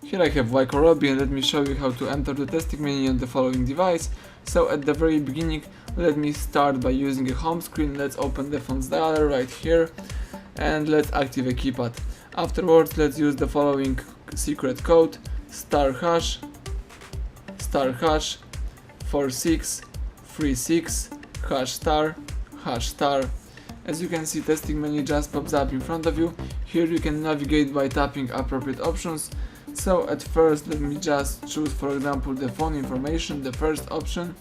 Here I have WIKO Robby, and let me show you how to enter the testing menu on the following device. So at the very beginning, let me start by using a home screen. Let's open the phone's dialer right here and let's activate keypad. Afterwards, let's use the following secret code: *#* 4636 #*#*. As you can see, testing menu just pops up in front of you. Here you can navigate by tapping appropriate options. So at first, let me just choose, for example, the phone information, the first option.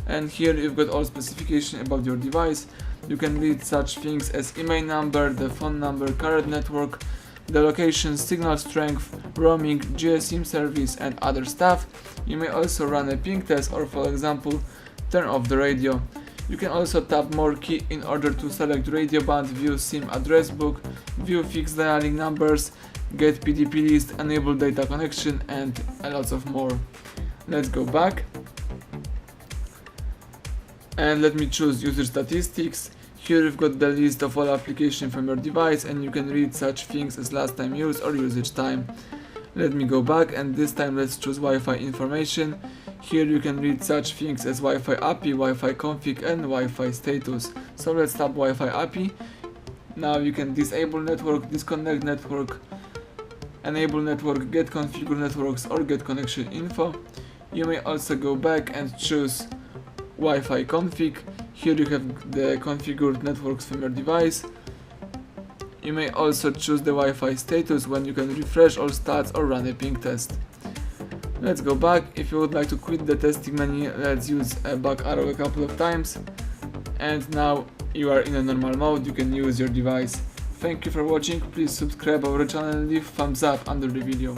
And here you've got all specification about your device. You can read such things as email number, the phone number, current network, the location, signal strength, roaming, GSM service, and other stuff. You may also run a ping test, or for example, turn off the radio. You can also tap more key in order to select radio band, view SIM address book, view fixed dialing numbers, get PDP list, enable data connection, and a lot of more. Let's go back and let me choose user statistics. Here you've got the list of all applications from your device, and you can read such things as last time used or usage time. Let me go back, and this time let's choose Wi-Fi information. Here you can read such things as Wi-Fi API, Wi-Fi config, and Wi-Fi status. So let's tap Wi-Fi API. Now you can disable network, disconnect network, enable network, get configure networks, or get connection info. You may also go back and choose Wi-Fi config. Here you have the configured networks from your device. You may also choose the Wi-Fi status, when you can refresh all stats or run a ping test. Let's go back. If you would like to quit the testing menu, let's use a back arrow a couple of times. And now you are in a normal mode, you can use your device. Thank you for watching. Please subscribe our channel and leave thumbs up under the video.